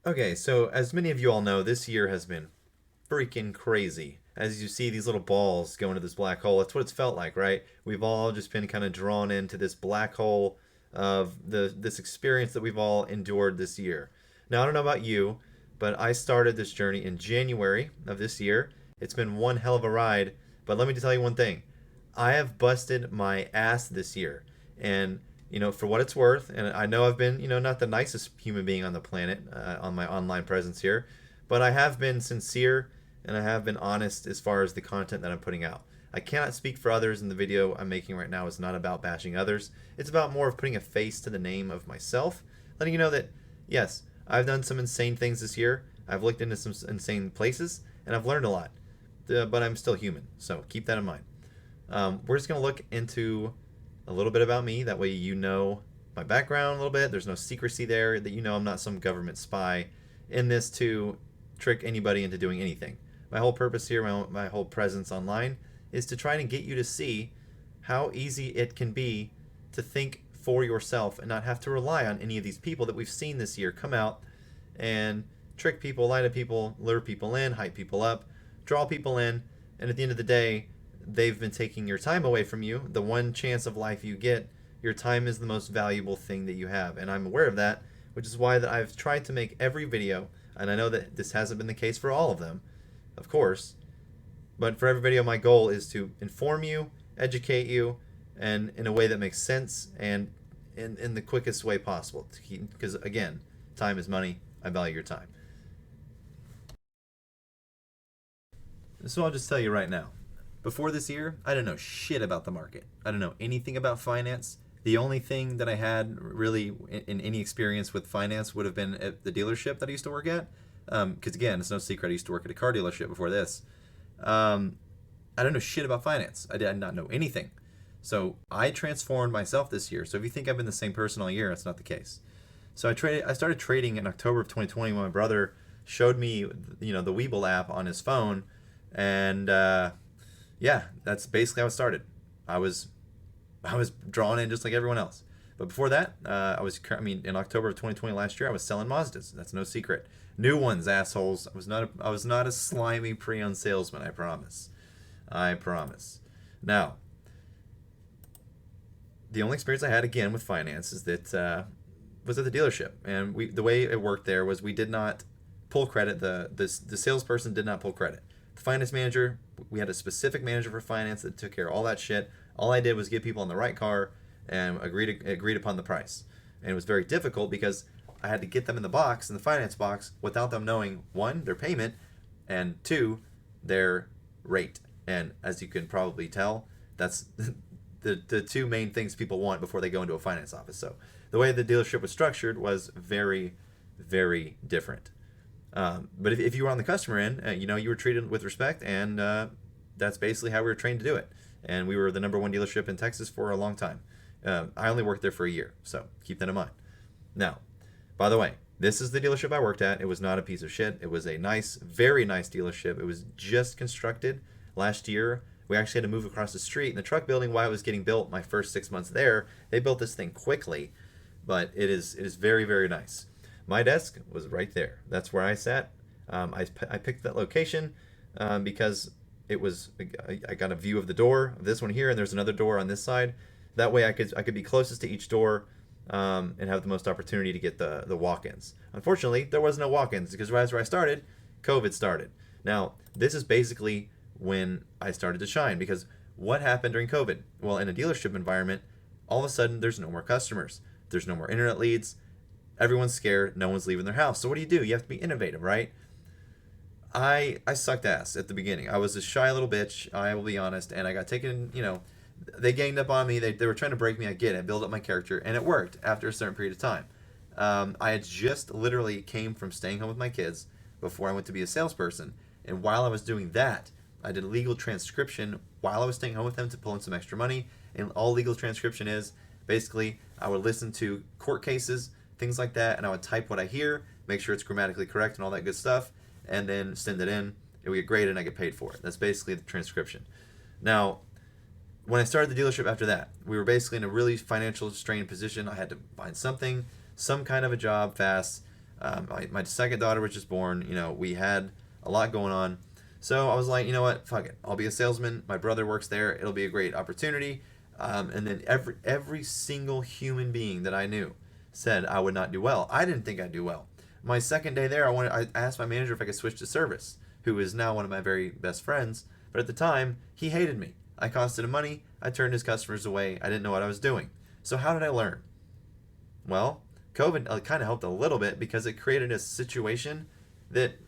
Okay, so as many of you all know, this year has been freaking crazy. As you see these little balls go into this black hole, that's what it's felt like, right? We've all just been kind of drawn into this black hole of this experience that we've all endured this year. Now, I don't know about you, but I started this journey in January of this year. It's been one hell of a ride, but let me just tell you one thing. I have busted my ass this year. And, for what it's worth, and I know I've been, not the nicest human being on the planet on my online presence here, but I have been sincere and I have been honest as far as the content that I'm putting out. I cannot speak for others, and the video I'm making right now is not about bashing others. It's about more of putting a face to the name of myself, letting you know that, yes, I've done some insane things this year. I've looked into some insane places, and I've learned a lot. But I'm still human, so keep that in mind. We're just going to look into a little bit about me. That way, you know my background a little bit. There's no secrecy there. That I'm not some government spy in this to trick anybody into doing anything. My whole purpose here, my whole presence online, is to try to get you to see how easy it can be to think for yourself and not have to rely on any of these people that we've seen this year come out and trick people, lie to people, lure people in, hype people up, draw people in, and at the end of the day, they've been taking your time away from you. The one chance of life you get, your time is the most valuable thing that you have, and I'm aware of that, which is why that I've tried to make every video, and I know that this hasn't been the case for all of them, of course, but for every video, my goal is to inform you, educate you, and in a way that makes sense and in the quickest way possible. Because again, time is money. I value your time. So I'll just tell you right now. Before this year, I didn't know shit about the market. I didn't know anything about finance. The only thing that I had really in any experience with finance would have been at the dealership that I used to work at. Because again, it's no secret I used to work at a car dealership before this. I don't know shit about finance. I did not know anything. So I transformed myself this year. So if you think I've been the same person all year, that's not the case. So I started trading in October of 2020 when my brother showed me, the Webull app on his phone, and yeah, that's basically how it started. I was I was drawn in just like everyone else. But before that, in October of 2020 last year, I was selling Mazdas. That's no secret. New ones, assholes. I was not a slimy pre-owned salesman. I promise. I promise. Now, the only experience I had again with finance is that was at the dealership, and the way it worked there was we did not pull credit. The salesperson did not pull credit. The finance manager, we had a specific manager for finance that took care of all that shit. All I did was get people in the right car and agreed upon the price. And it was very difficult because I had to get them in the finance box, without them knowing, one, their payment, and two, their rate. And as you can probably tell, that's the two main things people want before they go into a finance office. So the way the dealership was structured was very, very different. But if you were on the customer end, you were treated with respect, and that's basically how we were trained to do it. And we were the number one dealership in Texas for a long time. I only worked there for a year, so keep that in mind. Now, by the way, this is the dealership I worked at. It was not a piece of shit. It was a nice, very nice dealership. It was just constructed last year. We actually had to move across the street. In the truck building, while it was getting built, my first 6 months there, they built this thing quickly, but it is very, very nice. My desk was right there. That's where I sat. I picked that location because I got a view of the door of this one here, and there's another door on this side. That way, I could be closest to each door and have the most opportunity to get the walk-ins. Unfortunately, there was no walk-ins because right where I started, COVID started. Now, this is basically when I started to shine, because what happened during COVID? Well, in a dealership environment, all of a sudden there's no more customers. There's no more internet leads. Everyone's scared. No one's leaving their house. So what do? You have to be innovative, right? I sucked ass at the beginning. I was a shy little bitch, I will be honest, and I got taken, they ganged up on me. They were trying to break me. I get it, build up my character, and it worked after a certain period of time. I had just literally came from staying home with my kids before I went to be a salesperson, and while I was doing that, I did legal transcription while I was staying home with them to pull in some extra money. And all legal transcription is basically I would listen to court cases, things like that, and I would type what I hear, make sure it's grammatically correct and all that good stuff, and then send it in. It would get graded and I get paid for it. That's basically the transcription. Now, when I started the dealership after that, we were basically in a really financial strained position. I had to find something, some kind of a job fast. My second daughter was just born. You know, we had a lot going on. So I was like, you know what, fuck it. I'll be a salesman. My brother works there. It'll be a great opportunity. And then every single human being that I knew said I would not do well. I didn't think I'd do well. My second day there, I asked my manager if I could switch to service, who is now one of my very best friends. But at the time, he hated me. I costed him money. I turned his customers away. I didn't know what I was doing. So how did I learn? Well, COVID kind of helped a little bit because it created a situation that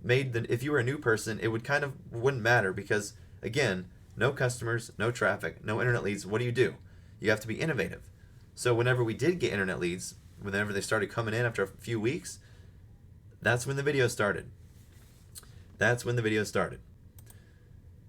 made the if you were a new person, it would kind of wouldn't matter because again, no customers, no traffic, no internet leads. What do? You have to be innovative. So whenever we did get internet leads, whenever they started coming in after a few weeks, that's when the video started. That's when the video started.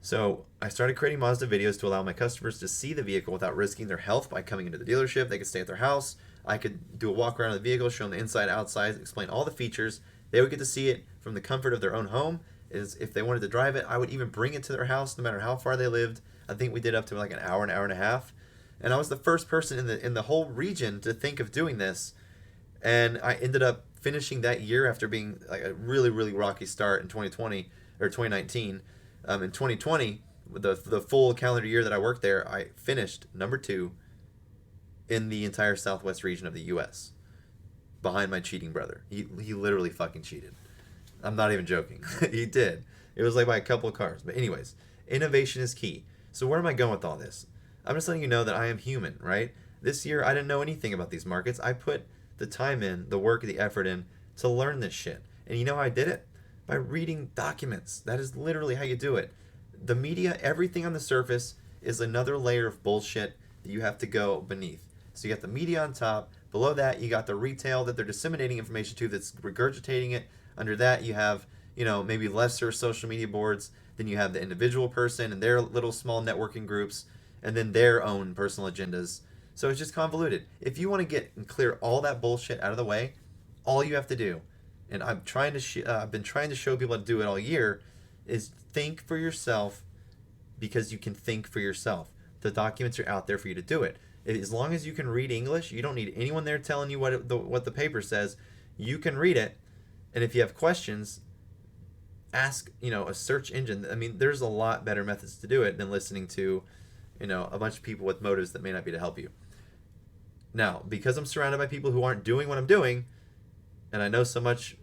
So I started creating Mazda videos to allow my customers to see the vehicle without risking their health by coming into the dealership. They could stay at their house. I could do a walk around of the vehicle, show them the inside, outside, explain all the features. They would get to see it from the comfort of their own home. Is if they wanted to drive it, I would even bring it to their house, no matter how far they lived. I think we did up to like an hour and a half. And I was the first person in the whole region to think of doing this. And I ended up finishing that year after being like a really, really rocky start in 2020 or 2019. In 2020, the full calendar year that I worked there, I finished number 2 in the entire Southwest region of the U.S. behind my cheating brother. He literally fucking cheated. I'm not even joking. He did. It was like by a couple of cars. But anyways, innovation is key. So where am I going with all this? I'm just letting you know that I am human, right? This year I didn't know anything about these markets. I put the time in, the work, the effort in to learn this shit. And you know how I did it? By reading documents. That is literally how you do it. The media, everything on the surface is another layer of bullshit that you have to go beneath. So you got the media on top. Below that, you got the retail that they're disseminating information to that's regurgitating it. Under that, you have, maybe lesser social media boards. Then you have the individual person and their little small networking groups, and then their own personal agendas. So it's just convoluted. If you want to get and clear all that bullshit out of the way, all you have to do, and I've been trying to show people how to do it all year, is think for yourself because you can think for yourself. The documents are out there for you to do it. As long as you can read English, you don't need anyone there telling you what the paper says. You can read it, and if you have questions, ask a search engine. I mean, there's a lot better methods to do it than listening to a bunch of people with motives that may not be to help you. Now, because I'm surrounded by people who aren't doing what I'm doing, and I know so much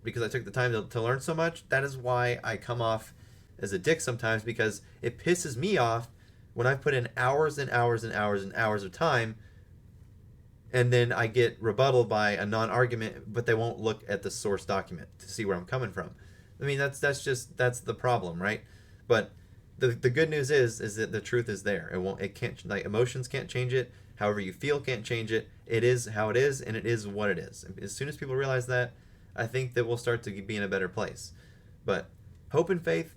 because I took the time to learn so much, that is why I come off as a dick sometimes, because it pisses me off when I've put in hours and hours and hours and hours of time, and then I get rebutted by a non-argument, but they won't look at the source document to see where I'm coming from. I mean, that's the problem, right? But the good news is that the truth is there. It can't, like, emotions can't change it. However you feel can't change it. It is how it is, and it is what it is. As soon as people realize that, I think that we'll start to be in a better place. But hope and faith,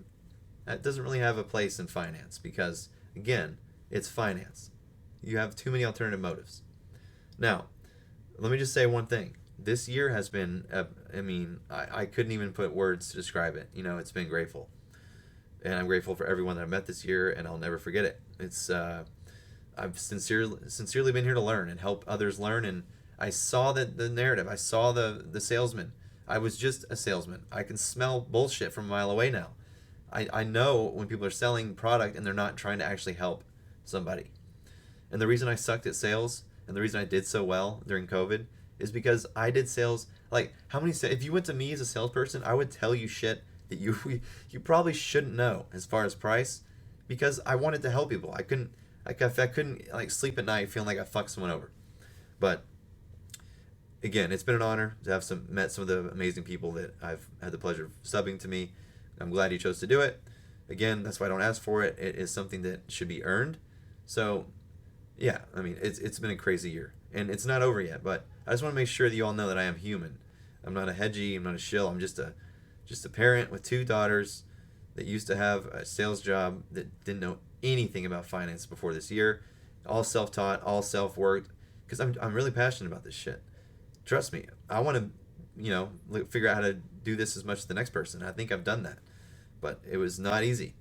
that doesn't really have a place in finance because, again, it's finance. You have too many alternative motives. Now, let me just say one thing. This year has been, I couldn't even put words to describe it. It's been grateful. And I'm grateful for everyone that I've met this year, and I'll never forget it. I've sincerely been here to learn and help others learn, and I saw the narrative. I saw the salesman. I was just a salesman. I can smell bullshit from a mile away now. I know when people are selling product and they're not trying to actually help somebody. And the reason I sucked at sales and the reason I did so well during COVID is because I did sales. Like, if you went to me as a salesperson, I would tell you shit that you probably shouldn't know as far as price, because I wanted to help people. I couldn't like sleep at night feeling like I fucked someone over. But again, it's been an honor to have met some of the amazing people that I've had the pleasure of subbing to me. I'm glad you chose to do it. Again, that's why I don't ask for it. It is something that should be earned. So, yeah, I mean, it's been a crazy year, and it's not over yet. But I just want to make sure that you all know that I am human. I'm not a hedgie. I'm not a shill. I'm just a parent with 2 daughters that used to have a sales job that didn't know anything about finance before this year. All self-taught, all self-worked, because I'm really passionate about this shit. Trust me, I want to, figure out how to do this as much as the next person. I think I've done that, but it was not easy.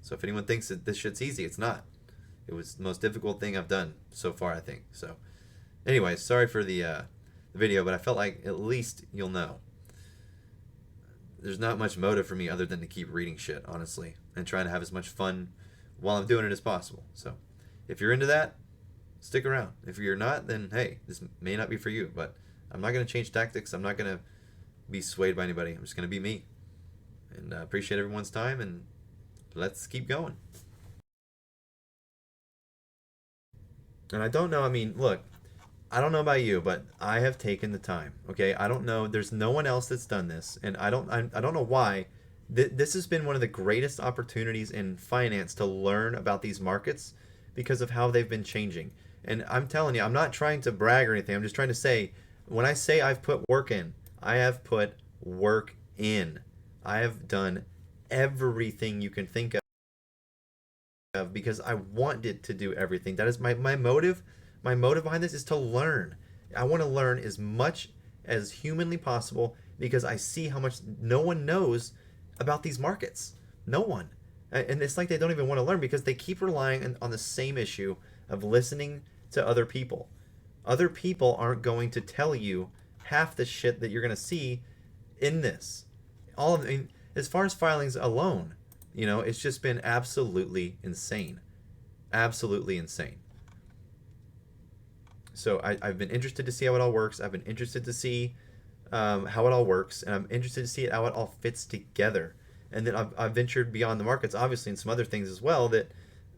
So if anyone thinks that this shit's easy, it's not. It was the most difficult thing I've done so far, I think. So, anyways, sorry for the the video, but I felt like at least you'll know. There's not much motive for me other than to keep reading shit, honestly, and trying to have as much fun while I'm doing it as possible. So, if you're into that, stick around. If you're not, then hey, this may not be for you, but I'm not going to change tactics. I'm not going to be swayed by anybody. I'm just going to be me. And appreciate everyone's time, and let's keep going. And I don't know, I mean, look, I don't know about you, but I have taken the time. Okay, I don't know. There's no one else that's done this, and I don't know why. This has been one of the greatest opportunities in finance to learn about these markets because of how they've been changing. And I'm telling you, I'm not trying to brag or anything. I'm just trying to say, when I say I've put work in, I have put work in. I have done everything you can think of because I wanted to do everything. That is my motive. My motive behind this is to learn. I want to learn as much as humanly possible because I see how much no one knows about these markets. No one. And it's like they don't even want to learn because they keep relying on the same issue of listening to other people. Other people aren't going to tell you half the shit that you're going to see in this. All of, I mean, as far as filings alone, it's just been absolutely insane. Absolutely insane. So I've been interested to see how it all works. I've been interested to see how it all works, and I'm interested to see how it all fits together. And then I've ventured beyond the markets, obviously, and some other things as well that,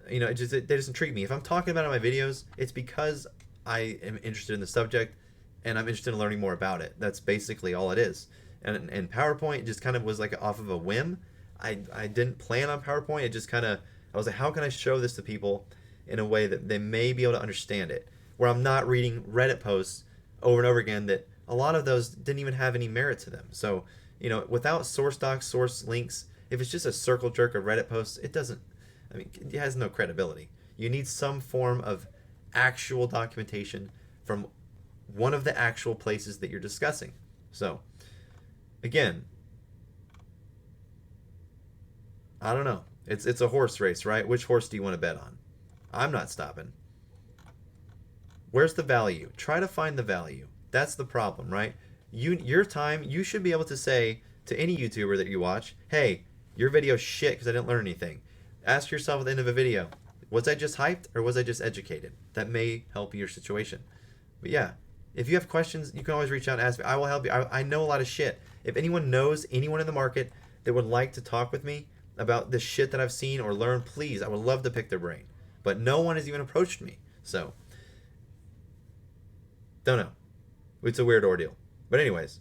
they just intrigue me. If I'm talking about it in my videos, it's because I am interested in the subject, and I'm interested in learning more about it. That's basically all it is. And PowerPoint just kind of was like off of a whim. I didn't plan on PowerPoint. It just kind of, I was like, how can I show this to people in a way that they may be able to understand it? Where I'm not reading Reddit posts over and over again that a lot of those didn't even have any merit to them. So, without source docs, source links, if it's just a circle jerk of Reddit posts, it has no credibility. You need some form of actual documentation from one of the actual places that you're discussing. So, again, I don't know. It's a horse race, right? Which horse do you want to bet on? I'm not stopping. Where's the value? Try to find the value. That's the problem, right? Your time, you should be able to say to any YouTuber that you watch, hey, your video's shit because I didn't learn anything. Ask yourself at the end of a video, was I just hyped or was I just educated? That may help your situation. But yeah, if you have questions, you can always reach out and ask me. I will help you. I know a lot of shit. If anyone knows anyone in the market that would like to talk with me about the shit that I've seen or learned, please, I would love to pick their brain. But no one has even approached me. So, don't know. It's a weird ordeal. But anyways,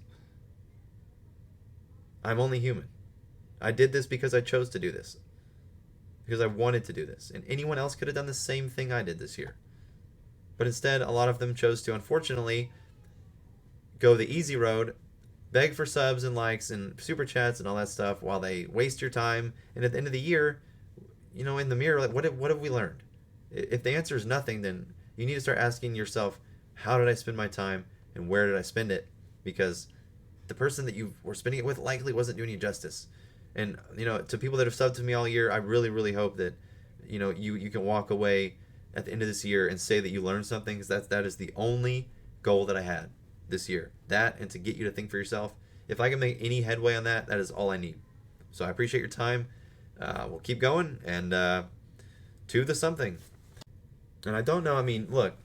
I'm only human. I did this because I chose to do this. Because I wanted to do this. And anyone else could have done the same thing I did this year. But instead, a lot of them chose to, unfortunately, go the easy road, beg for subs and likes and super chats and all that stuff while they waste your time. And at the end of the year, in the mirror, like, what have we learned? If the answer is nothing, then you need to start asking yourself, how did I spend my time and where did I spend it? Because the person that you were spending it with likely wasn't doing you justice. And, to people that have subbed to me all year, I really, really hope that, you can walk away at the end of this year and say that you learned something, because that is the only goal that I had this year. That, and to get you to think for yourself. If I can make any headway on that, that is all I need. So I appreciate your time. We'll keep going, and to the something. And I don't know, look,